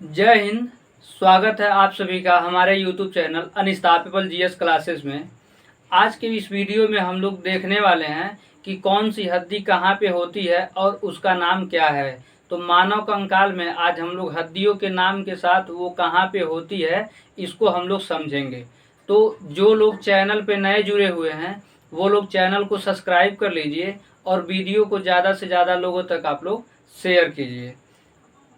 जय हिंद। स्वागत है आप सभी का हमारे YouTube channel unstoppable GS classes में। आज के इस वीडियो में हम लोग देखने वाले हैं कि कौन सी हड्डी कहाँ पे होती है और उसका नाम क्या है। तो मानव कंकाल में आज हम लोग हड्डियों के नाम के साथ वो कहाँ पे होती है इसको हम लोग समझेंगे। तो जो लोग चैनल पे नए जुड़े हुए हैं वो लोग चैनल को सब्सक्राइब कर लीजिए और वीडियो को ज़्यादा से ज़्यादा लोगों तक आप लोग शेयर कीजिए।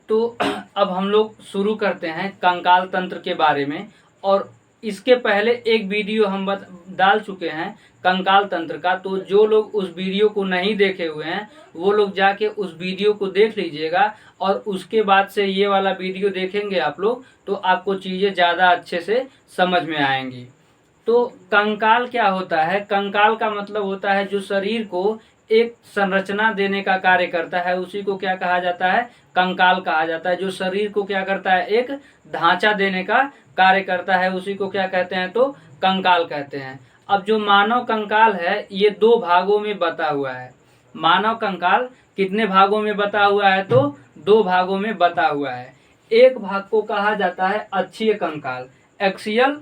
तो अब हम लोग शुरू करते हैं कंकाल तंत्र के बारे में। और इसके पहले एक वीडियो हम डाल चुके हैं कंकाल तंत्र का। तो जो लोग उस वीडियो को नहीं देखे हुए हैं वो लोग जाके उस वीडियो को देख लीजिएगा और उसके बाद से ये वाला वीडियो देखेंगे आप लोग तो आपको चीज़ें ज़्यादा अच्छे से समझ में आएंगी। तो कंकाल क्या होता है? कंकाल का मतलब होता है जो शरीर को एक संरचना देने का कार्य करता है, उसी को क्या कहा जाता है? कंकाल कहा जाता है। जो शरीर को क्या करता है? एक ढांचा देने का कार्य करता है, उसी को क्या कहते हैं? तो कंकाल कहते हैं। अब जो मानव कंकाल है ये दो भागों में बटा हुआ है। मानव कंकाल कितने भागों में बटा हुआ है? तो दो भागों में बटा हुआ है। एक भाग को कहा जाता है अक्षीय कंकाल, एक्सियल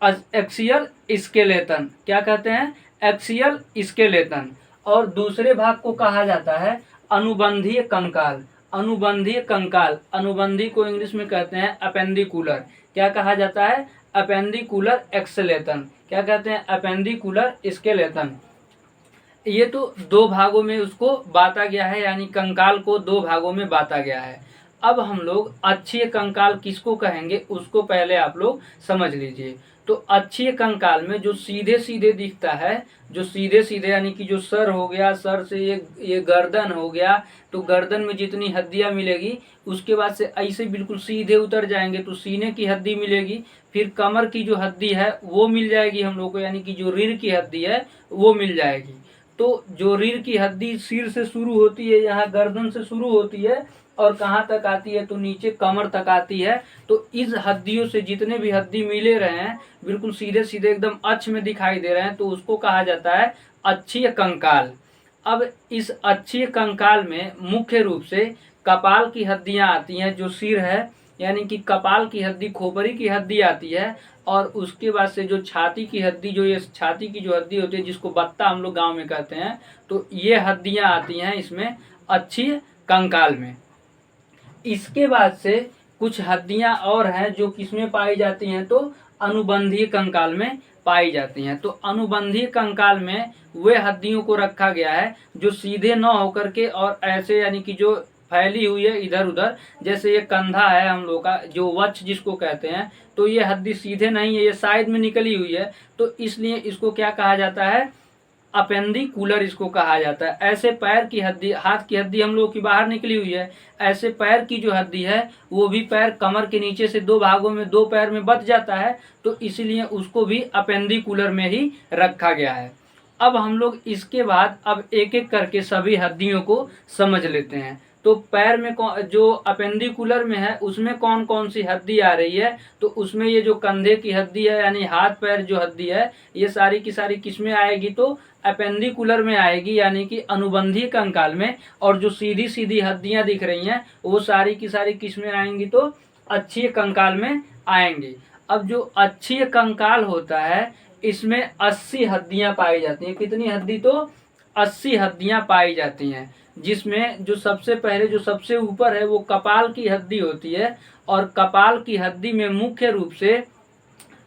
एक्सियल स्केलेटन। क्या कहते हैं? Axial skeleton. और दूसरे भाग को कहा जाता है अनुबंधीय कंकाल। अनुबंधीय कंकाल, अनुबंधी को इंग्लिश में कहते हैं अपेंडिकुलर। क्या कहा जाता है? अपेंडिकुलर एक्सेलेटन। क्या कहते हैं? Appendicular skeleton. ये तो दो भागों में उसको बांटा गया है, यानी कंकाल को दो भागों में बांटा गया है। अब हम लोग अक्षीय कंकाल किसको कहेंगे उसको पहले आप लोग समझ लीजिए। तो अक्षीय कंकाल में जो सीधे सीधे दिखता है, जो सीधे सीधे यानी कि जो सर हो गया, सर से ये गर्दन हो गया, तो गर्दन में जितनी हड्डियां मिलेगी उसके बाद से ऐसे बिल्कुल सीधे उतर जाएंगे तो सीने की हड्डी मिलेगी। फिर कमर की जो हड्डी है वो मिल जाएगी हम लोग को, यानी कि जो रीढ़ की हड्डी है वो मिल जाएगी। तो जो रीढ़ की हड्डी सिर से शुरू होती है, यहाँ गर्दन से शुरू होती है और कहाँ तक आती है? तो नीचे कमर तक आती है। तो इस हड्डियों से जितने भी हड्डी मिले रहे हैं बिल्कुल सीधे सीधे एकदम अक्ष में दिखाई दे रहे हैं, तो उसको कहा जाता है अक्षीय कंकाल। अब इस अक्षीय कंकाल में मुख्य रूप से कपाल की हड्डियां आती हैं, जो सिर है यानी कि कपाल की हड्डी, खोपड़ी की हड्डी आती है। और उसके बाद से जो छाती की हड्डी, जो ये छाती की जो हड्डी होती है जिसको बत्ता हम लोग गांव में कहते हैं, तो ये हड्डियां आती हैं इसमें अक्षीय कंकाल में। इसके बाद से कुछ हड्डियां और हैं जो किसमें पाई जाती हैं? तो अनुबंधीय कंकाल में पाई जाती हैं। तो अनुबंधीय कंकाल में वे हड्डियों को रखा गया है जो सीधे न होकर के और ऐसे, यानी कि जो फैली हुई है इधर उधर, जैसे ये कंधा है हम लोग का, जो वक्ष जिसको कहते हैं, तो ये हड्डी सीधे नहीं है, ये साइड में निकली हुई है। तो इसलिए इसको क्या कहा जाता है? अपेंडिकुलर इसको कहा जाता है। ऐसे पैर की हड्डी, हाथ की हड्डी हम लोग की बाहर निकली हुई है, ऐसे पैर की जो हड्डी है वो भी पैर कमर के नीचे से दो भागों में, दो पैर में बट जाता है, तो इसलिए उसको भी अपेंडिकुलर में ही रखा गया है। अब हम लोग इसके बाद अब एक एक करके सभी हड्डियों को समझ लेते हैं। तो पैर में जो अपेंडिकुलर में है उसमें कौन कौन सी हड्डी आ रही है? तो उसमें ये जो कंधे की हड्डी है, यानी हाथ पैर जो हड्डी है, ये सारी की सारी किस में आएगी? तो अपेंडिकुलर में आएगी, यानी कि अनुबंधीय कंकाल में। और जो सीधी सीधी हड्डियां दिख रही हैं वो सारी की सारी किस में आएंगी? तो अक्षीय कंकाल में आएंगी। अब जो अक्षीय कंकाल होता है इसमें 80 हड्डियां पाई जाती हैं। कितनी हड्डी? तो 80 हड्डियां पाई जाती हैं, जिसमें जो सबसे पहले, जो सबसे ऊपर है वो कपाल की हड्डी होती है। और कपाल की हड्डी में मुख्य रूप से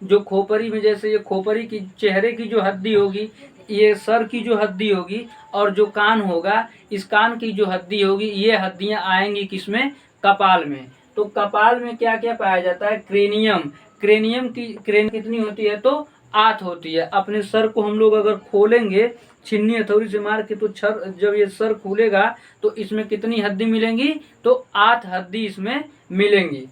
जो खोपड़ी में, जैसे ये खोपड़ी की, चेहरे की जो हड्डी होगी, ये सर की जो हड्डी होगी, और जो कान होगा इस कान की जो हड्डी होगी, ये हड्डियां आएंगी किसमें? कपाल में। तो कपाल में क्या क्या पाया जाता है? क्रेनियम। क्रेनियम कितनी होती है? तो 8 होती है। अपने सर को हम लोग अगर खोलेंगे छिन्नी हथौड़ी से मार के, तो जब ये सर खुलेगा तो इसमें कितनी हड्डी मिलेंगी? तो 8 हड्डी इसमें मिलेंगी।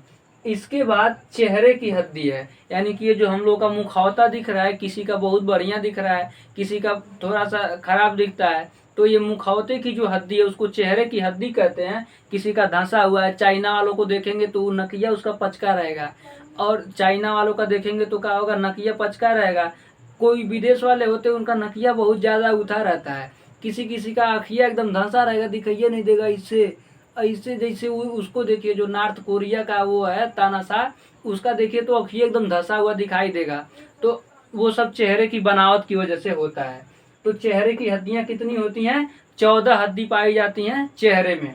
इसके बाद चेहरे की हड्डी है, यानी कि ये जो हम लोग का मुखौटा दिख रहा है, किसी का बहुत बढ़िया दिख रहा है, किसी का थोड़ा सा खराब दिखता है, तो ये मुखौटे की जो हड्डी है उसको चेहरे की हड्डी कहते हैं। किसी का धंसा हुआ है, चाइना वालों को देखेंगे तो नकिया उसका पचका रहेगा, और चाइना वालों का देखेंगे तो क्या होगा? नकिया पचका रहेगा। कोई विदेश वाले होते हैं उनका नकिया बहुत ज़्यादा उठा रहता है। किसी किसी का आँखिया एकदम धंसा रहेगा, दिखाइए नहीं देगा इससे, ऐसे जैसे उसको देखिए जो नॉर्थ कोरिया का वो है तानाशाह, उसका देखिए तो अखिए एकदम धंसा हुआ दिखाई देगा। तो वो सब चेहरे की बनावट की वजह से होता है। तो चेहरे की हड्डियां कितनी होती हैं? 14 हड्डी पाई जाती हैं चेहरे में।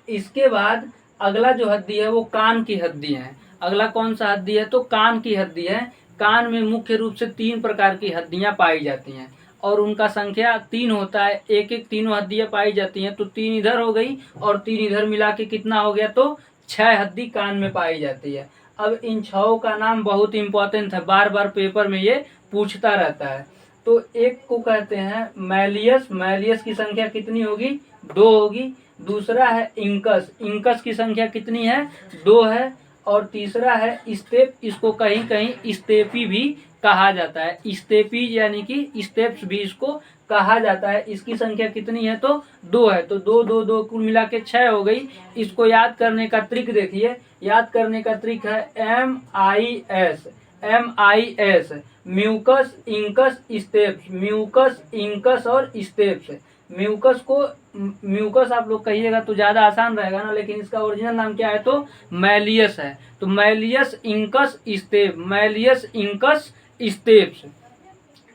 इसके बाद अगला जो हड्डी है वो कान की हड्डी है। अगला कौन सा हड्डी है? तो कान की हड्डी है। कान में मुख्य रूप से 3 प्रकार की हड्डियां पाई जाती हैं और उनका संख्या 3 होता है। एक एक तीनों हड्डियां पाई जाती हैं, तो 3 इधर हो गई और 3 इधर मिला के कितना हो गया? तो 6 हड्डी कान में पाई जाती है। अब इन 6 का नाम बहुत इंपॉर्टेंट है, बार बार पेपर में ये पूछता रहता है। तो एक को कहते हैं मैलियस। मैलियस की संख्या कितनी होगी? 2 होगी। दूसरा है इंकस। इंकस की संख्या कितनी है? 2 है। और तीसरा है स्टेप। इसको कहीं कहीं स्टेपी भी कहा जाता है। स्टेपी यानी कि स्टेप्स भी इसको कहा जाता है। इसकी संख्या कितनी है? तो 2 है। तो 2 2 2 कुल मिला के 6 हो गई। इसको याद करने का ट्रिक देखिए। याद करने का ट्रिक है MIS। MIS malleus, incus, stapes. Malleus, incus और स्टेप्स। म्यूकस को म्यूकस आप लोग कहिएगा तो ज़्यादा आसान रहेगा ना, लेकिन इसका ओरिजिनल नाम क्या है? तो मैलियस है। तो malleus, incus, step. Malleus, incus, steps.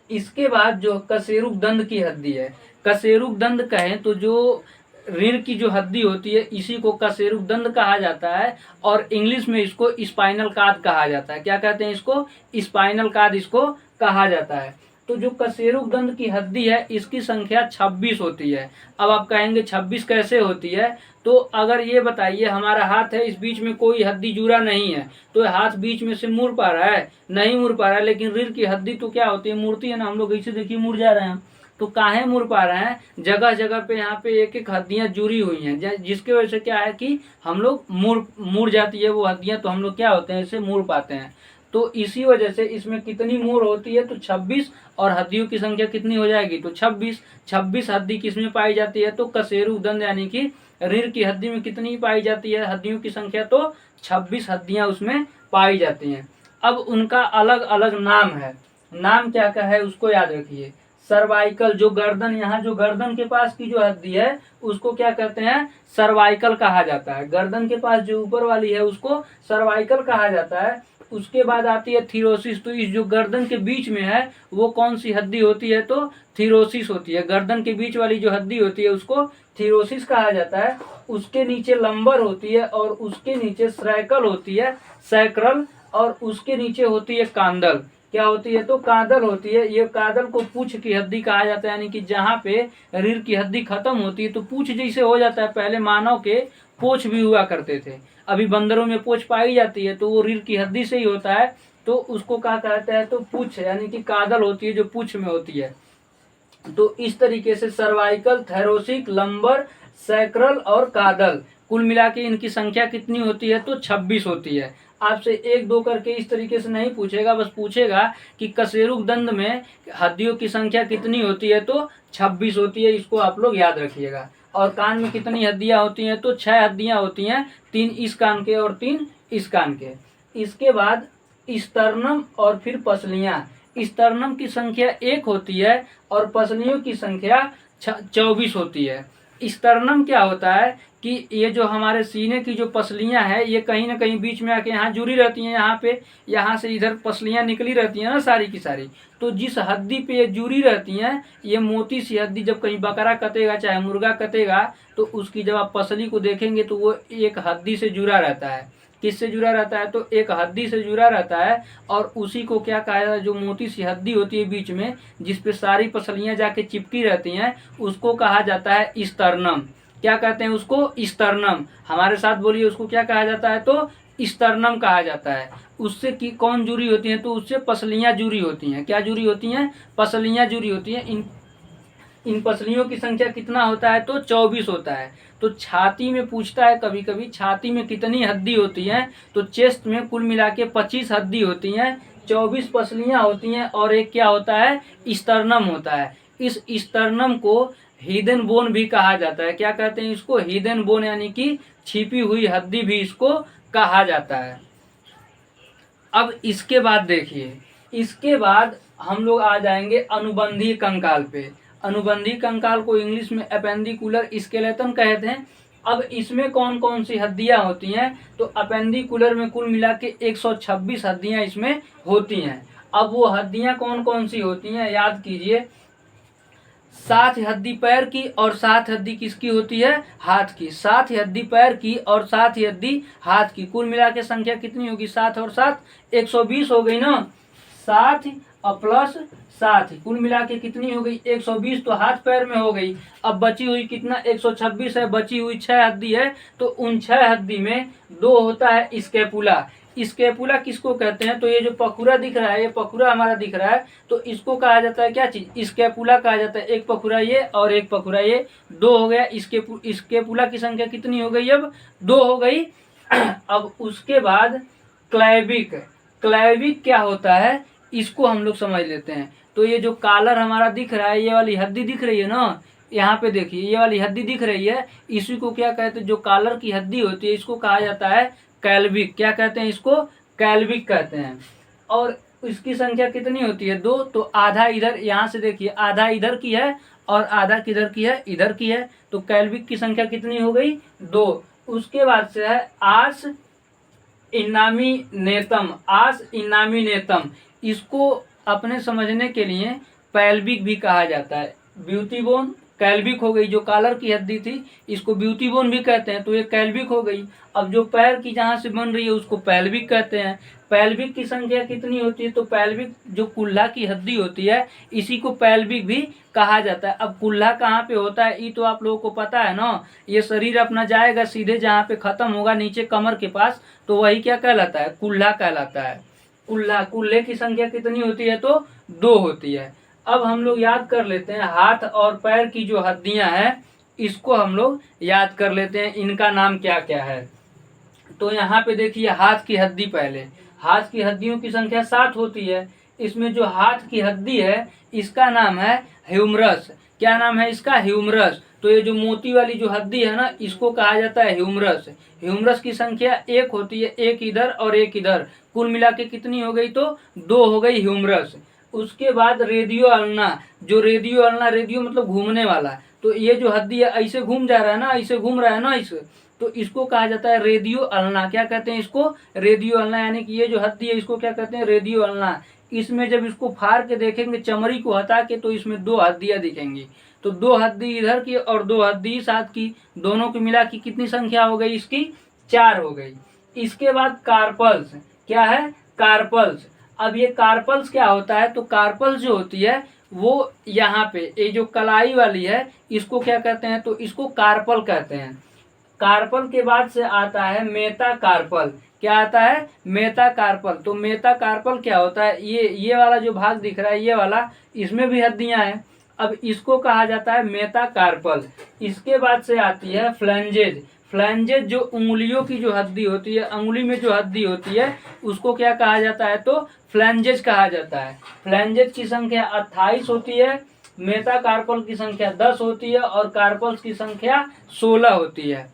इसके बाद जो कशेरुक दंड की हड्डी है, कशेरुक दंड कहें तो जो रीढ़ की जो हड्डी होती है इसी को कशेरुक दंड कहा जाता है और इंग्लिश में इसको स्पाइनल कॉर्ड कहा जाता है। क्या कहते हैं इसको? स्पाइनल कॉर्ड इसको कहा जाता है। तो जो कशेरुक दंड की हड्डी है इसकी संख्या 26 होती है। अब आप कहेंगे 26 कैसे होती है? तो अगर ये बताइए हमारा हाथ है, इस बीच में कोई हड्डी जुड़ा नहीं है, तो हाथ बीच में से मुड़ पा रहा है? नहीं मुड़ पा रहा है। लेकिन रीढ़ की हड्डी तो क्या होती है? मुड़ती है ना। हम लोग ऐसे देखिए मुड़ जा रहे हैं। तो काहे मुड़ पा रहे हैं? जगह जगह पे यहाँ पे एक एक हड्डियां जुड़ी हुई हैं, जिसकी वजह से क्या है कि हम लोग मुड़ जाती है वो हड्डियां, तो हम लोग क्या होते हैं? इसे मुड़ पाते हैं। तो इसी वजह से इसमें कितनी मुड़ होती है? तो 26। और हड्डियों की संख्या कितनी हो जाएगी? तो 26। 26 हड्डी किसमें पाई जाती है? तो कशेरुक दंड यानी कि रीढ़ की हड्डी में कितनी पाई जाती है हड्डियों की संख्या? तो 26 हड्डियां उसमें पाई जाती हैं। अब उनका अलग अलग नाम है। नाम क्या क्या है उसको याद रखिए। सर्वाइकल, जो गर्दन, यहाँ जो गर्दन के पास की जो हड्डी है उसको क्या कहते हैं? सर्वाइकल कहा जाता है। गर्दन के पास जो ऊपर वाली है उसको सर्वाइकल कहा जाता है। उसके बाद आती है थीरोसिस। तो इस जो गर्दन के बीच में है वो कौन सी हड्डी होती है? तो थीरोसिस होती है। गर्दन के बीच वाली जो हड्डी होती है उसको थीरोसिस कहा जाता है। उसके नीचे लंबर होती है और उसके नीचे सैक्रल होती है, सैक्रल। और उसके नीचे होती है कांदल। क्या होती है? तो कादल होती है। ये कादल को पूंछ की हड्डी कहा जाता है, यानी कि जहाँ पे रीढ़ की हड्डी खत्म होती है तो पूंछ जैसे हो जाता है। पहले मानव के पूंछ भी हुआ करते थे, अभी बंदरों में पूंछ पाई जाती है तो वो रीढ़ की हड्डी से ही होता है। तो उसको क्या कहते हैं? तो पूंछ यानी कि कादल होती है जो पूंछ में होती है। तो इस तरीके से सर्वाइकल, थैरोसिक, लंबर, सैक्रल और कादल, कुल मिला के इनकी संख्या कितनी होती है? तो 26 होती है। आपसे 1 2 करके इस तरीके से नहीं पूछेगा, बस पूछेगा कि कशेरुक दंड में हड्डियों की संख्या कितनी होती है? तो 26 होती है। इसको आप लोग याद रखिएगा। और कान में कितनी हड्डियां होती हैं? तो 6 हड्डियां होती हैं, 3 इस कान के और 3 इस कान के। इसके बाद स्टर्नम और फिर पसलियां। स्टर्नम की संख्या 1 होती है और पसलियों की संख्या 24 होती है। स्टर्नम क्या होता है कि ये जो हमारे सीने की जो पसलियां हैं ये कहीं ना कहीं बीच में आके यहाँ जुड़ी रहती हैं। यहाँ पे, यहाँ से इधर पसलियां निकली रहती हैं ना सारी की सारी। तो जिस हड्डी पे ये जुड़ी रहती हैं, ये मोटी सी हड्डी, जब कहीं बकरा कटेगा चाहे मुर्गा कटेगा तो उसकी जब आप पसली को देखेंगे तो वो एक हड्डी से जुड़ा रहता है। किससे जुड़ा रहता है? तो एक हड्डी से जुड़ा रहता है। और उसी को क्या कहा जाता है? जो मोटी सी हड्डी होती है बीच में जिसपे सारी पसलियां जाके चिपकी रहती हैं उसको कहा जाता है स्टर्नम। क्या कहते हैं उसको? स्टर्नम। हमारे साथ बोलिए, उसको क्या कहा जाता है? तो स्टर्नम कहा जाता है। उससे की कौन जुड़ी होती है? तो उससे पसलियां जुड़ी होती हैं। क्या जुड़ी होती हैं? पसलियां जुड़ी होती हैं। इन पसलियों की संख्या कितना होता है? तो 24 होता है। तो छाती में पूछता है कभी कभी, छाती में कितनी हड्डी होती हैं? तो चेस्ट में कुल मिला के 25 हड्डी होती हैं, 24 पसलियां होती हैं और एक क्या होता है? स्टर्नम होता है। इस स्टर्नम को हिडन बोन भी कहा जाता है। क्या कहते हैं इसको? हिडन बोन, यानी कि छिपी हुई हड्डी भी इसको कहा जाता है। अब इसके बाद देखिए, इसके बाद हम लोग आ जाएंगे अनुबंधी कंकाल पे। अनुबंधी कंकाल को इंग्लिश में एपेंडिकुलर स्केलेटन कहते हैं। अब इसमें कौन कौन सी हड्डियां होती हैं, तो अपेंडिकुलर में कुल मिला के 126 हड्डियां इसमें होती हैं। अब वो हड्डियां कौन कौन सी होती हैं, याद कीजिए। 7 हड्डी पैर की और 7 हड्डी किसकी होती है, हाथ की। 7 हड्डी पैर की और 7 हड्डी हाथ की, कुल मिला के संख्या कितनी होगी, 7 और 7 120 हो गई ना। 7 और प्लस 7 कुल मिला के कितनी हो गई, 120। तो हाथ पैर में हो गई। अब बची हुई कितना, 126 है, बची हुई 6 हड्डी है। तो उन 6 हड्डी में 2 होता है स्केपुला। स्केपुला किसको कहते हैं, तो ये जो पखुरा दिख रहा है, ये पखुरा हमारा दिख रहा है, तो इसको कहा जाता है क्या चीज, स्केपुला कहा जाता है। एक पखुरा ये और एक पखुरा ये, 2 हो गया। स्केपुला की संख्या कितनी हो गई, अब 2 हो गई। अब उसके बाद क्लैविक। क्लैविक क्या होता है, इसको हम लोग समझ लेते हैं। तो ये जो कॉलर हमारा दिख रहा है, ये वाली हड्डी दिख रही है ना, यहाँ पे देखिए ये वाली हड्डी दिख रही है, इसी को क्या कहते हैं, जो कॉलर की हड्डी होती है इसको कहा जाता है कैल्विक। क्या कहते हैं इसको, कैल्विक कहते हैं। और इसकी संख्या कितनी होती है, 2। तो आधा इधर, यहाँ से देखिए आधा इधर की है और आधा किधर की है, इधर की है। तो कैल्विक की संख्या कितनी हो गई, 2। उसके बाद से है आस इनामिनेतम। आस इनामिनेतम, इसको अपने समझने के लिए पैल्विक भी कहा जाता है। ब्यूटी बोन कैल्विक हो गई, जो कॉलर की हड्डी थी इसको ब्यूटी बोन भी कहते हैं, तो ये कैल्विक हो गई। अब जो पैर की जहाँ से बन रही है उसको पैल्विक कहते हैं। पैल्विक की संख्या कितनी होती है, तो पैल्विक जो कुल्ला की हड्डी होती है इसी को पैल्विक भी कहा जाता है। अब कुल्ला कहाँ पे होता है, ये तो आप लोगों को पता है ना। ये शरीर अपना जाएगा सीधे जहाँ पे खत्म होगा, नीचे कमर के पास, तो वही क्या कहलाता है, कुल्ला कहलाता है। कुल्ला, कुल्ले की संख्या कितनी होती है, तो 2 होती है। अब हम लोग याद कर लेते हैं हाथ और पैर की जो हड्डियां हैं, इसको हम लोग याद कर लेते हैं, इनका नाम क्या क्या है। तो यहाँ पे देखिए हाथ की हड्डी, पहले हाथ की हड्डियों की संख्या 7 होती है। इसमें जो हाथ की हड्डी है इसका नाम है ह्यूमरस। क्या नाम है इसका, ह्यूमरस। तो ये जो मोती वाली जो हड्डी है ना, इसको कहा जाता है ह्यूमरस। ह्यूमरस की संख्या 1 होती है, एक इधर और एक इधर, कुल मिला के कितनी हो गई, तो 2 हो गई ह्यूमरस। उसके बाद रेडियो अल्ना। जो रेडियो अल्ना, रेडियो मतलब घूमने वाला, तो ये जो हड्डी है ऐसे घूम जा रहा है ना, ऐसे घूम रहा है ना इसे, तो इसको कहा जाता है रेडियो अल्ना। क्या कहते हैं इसको, रेडियो अल्ना। यानी कि ये जो हड्डी है इसको क्या कहते हैं, रेडियो अल्ना। इसमें जब इसको फाड़ के देखेंगे चमड़ी को हटा के, तो इसमें 2 हड्डियां दिखेंगी। तो 2 हड्डी इधर की और 2 हड्डी साथ की, दोनों की मिला की कितनी संख्या हो गई इसकी, 4 हो गई। इसके बाद कार्पल्स। क्या है, कार्पल्स। अब ये कार्पल्स क्या होता है, तो कार्पल्स जो होती है वो यहाँ पे ये जो कलाई वाली है इसको क्या कहते हैं, तो इसको कार्पल कहते हैं। कार्पल के बाद से आता है मेटा कार्पल। क्या आता है, मेटा कार्पल। तो मेटा कार्पल क्या होता है, ये वाला जो भाग दिख रहा है, ये वाला, इसमें भी हड्डियां हैं। अब इसको कहा जाता है मेटा कार्पल। इसके बाद से आती है फ्लैंजेज। फ्लैंजेज जो उंगलियों की जो हड्डी होती है, अंगुली में जो हड्डी होती है उसको क्या कहा जाता है, तो फ्लैंजेज कहा जाता है। फ्लैंजेज की संख्या 28 होती है, मेटा कार्पल की संख्या 10 होती है और कार्पल्स की संख्या 16 होती है।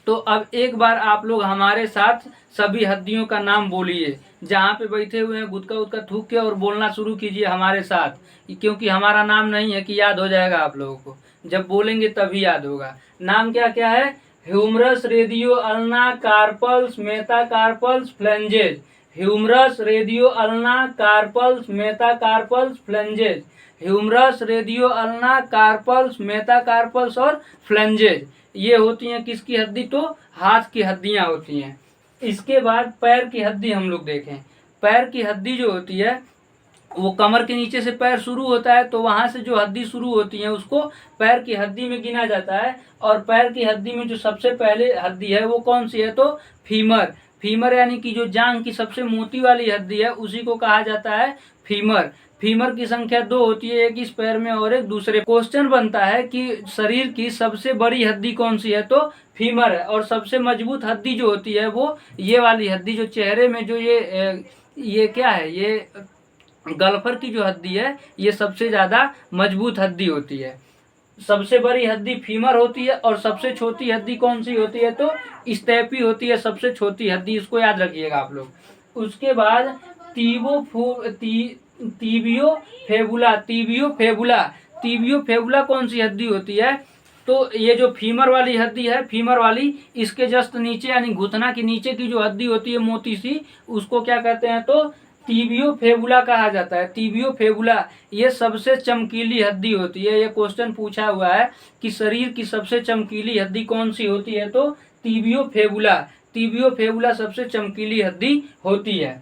तो अब एक बार आप लोग हमारे साथ सभी हड्डियों का नाम बोलिए। जहाँ पे बैठे हुए हैं गुटका उटका थूक के और बोलना शुरू कीजिए हमारे साथ, क्योंकि हमारा नाम नहीं है कि याद हो जाएगा आप लोगों को, जब बोलेंगे तभी याद होगा। नाम क्या क्या है, humerus, radio ulna, carpals, metacarpals, phalanges. Humerus, radio ulna, carpals, metacarpals, phalanges. Humerus, radio ulna, carpals, metacarpals और फ्लैंजेज। ये होती हैं किसकी हड्डी, तो हाथ की हड्डियां होती हैं। इसके बाद पैर की हड्डी हम लोग देखें। पैर की हड्डी जो होती है वो कमर के नीचे से पैर शुरू होता है, तो वहां से जो हड्डी शुरू होती है उसको पैर की हड्डी में गिना जाता है। और पैर की हड्डी में जो सबसे पहले हड्डी है वो कौन सी है, तो फीमर। फीमर यानी कि जो जांघ की सबसे मोटी वाली हड्डी है उसी को कहा जाता है फीमर। फीमर की संख्या 2 होती है, एक इस पैर में और एक दूसरे। क्वेश्चन बनता है कि शरीर की सबसे बड़ी हड्डी कौन सी है, तो फीमर है। और सबसे मजबूत हड्डी जो होती है वो ये वाली हड्डी, जो चेहरे में जो ये क्या है, ये गल्फर की जो हड्डी है ये सबसे ज्यादा मजबूत हड्डी होती है। सबसे बड़ी हड्डी फीमर होती है और सबसे छोटी हड्डी कौन सी होती है, तो स्टेपी होती है सबसे छोटी हड्डी, इसको याद रखिएगा आप लोग। उसके बाद टीबियो फेबुला। टीबियो फेबुला कौन सी हड्डी होती है, तो ये जो फीमर वाली हड्डी है, फीमर वाली, इसके जस्ट नीचे यानी घुटना के नीचे की जो हड्डी होती है मोटी सी, उसको क्या कहते हैं, तो टिबियो फेबुला कहा जाता है। टिबियो फेबुला ये सबसे चमकीली हड्डी होती है। ये क्वेश्चन पूछा हुआ है कि शरीर की सबसे चमकीली हड्डी कौन सी होती है, तो टिबियो फेबुला। टिबियो फेबुला सबसे चमकीली हड्डी होती है।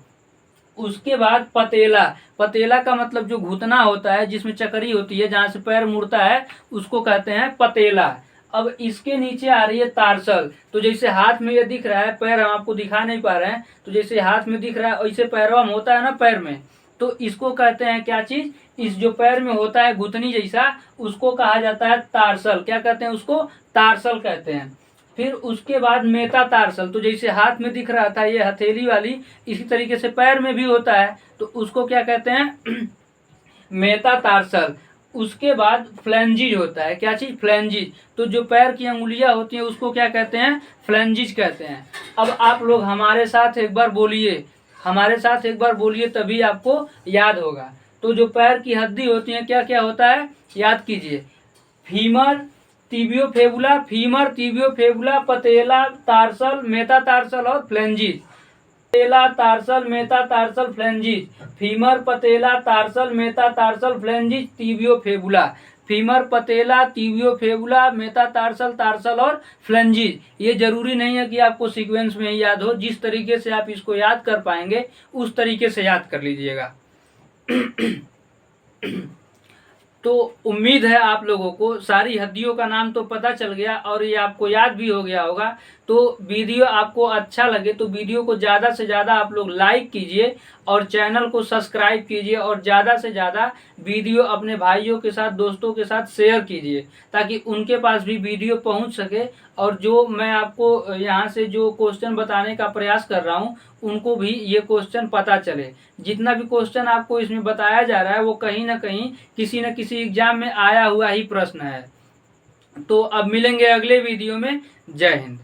उसके बाद पतेला। पतेला का मतलब जो घुटना होता है जिसमें चकरी होती है, जहाँ से पैर मुड़ता है, उसको कहते हैं पतेला। अब इसके नीचे आ रही है तारसल। तो जैसे हाथ में ये दिख रहा है, पैर हम आपको दिखा नहीं पा रहे हैं, तो जैसे हाथ में दिख रहा है वैसे पैरवा में होता है ना, पैर में, तो इसको कहते हैं क्या चीज, इस जो पैर में होता है घुटनी जैसा, उसको कहा जाता है तारसल। क्या कहते हैं उसको, तारसल कहते हैं। फिर उसके बाद मेटातार्सल। तो जैसे हाथ में दिख रहा था ये हथेली वाली, इसी तरीके से पैर में भी होता है, तो उसको क्या कहते हैं, मेटातार्सल। उसके बाद फ्लैंजिज होता है। क्या चीज, फ्लैंजिज। तो जो पैर की अंगुलियां होती हैं उसको क्या कहते हैं, फ्लैंजिज कहते हैं। अब आप लोग हमारे साथ एक बार बोलिए, हमारे साथ एक बार बोलिए, तभी आपको याद होगा। तो जो पैर की हड्डी होती है क्या क्या होता है, याद कीजिए। Femur, tibiofibula, femur, tibiofibula, patella, tarsal, metatarsal और phalanges. Patella, tarsal, metatarsal, phalanges. Femur, patella, tarsal, metatarsal, phalanges, tibiofibula. Femur, patella, tibiofibula, metatarsal, tarsal और फ्लैंजिज। ये जरूरी नहीं है कि आपको सीक्वेंस में ही याद हो, जिस तरीके से आप इसको याद कर पाएंगे उस तरीके से याद कर लीजिएगा। तो उम्मीद है आप लोगों को सारी हड्डियों का नाम तो पता चल गया और ये आपको याद भी हो गया होगा। तो वीडियो आपको अच्छा लगे तो वीडियो को ज़्यादा से ज़्यादा आप लोग लाइक कीजिए और चैनल को सब्सक्राइब कीजिए और ज़्यादा से ज़्यादा वीडियो अपने भाइयों के साथ, दोस्तों के साथ शेयर कीजिए, ताकि उनके पास भी वीडियो पहुंच सके और जो मैं आपको यहाँ से जो क्वेश्चन बताने का प्रयास कर रहा हूँ उनको भी ये क्वेश्चन पता चले। जितना भी क्वेश्चन आपको इसमें बताया जा रहा है वो कहीं ना कहीं किसी न किसी एग्जाम में आया हुआ ही प्रश्न है। तो अब मिलेंगे अगले वीडियो में। जय हिंद।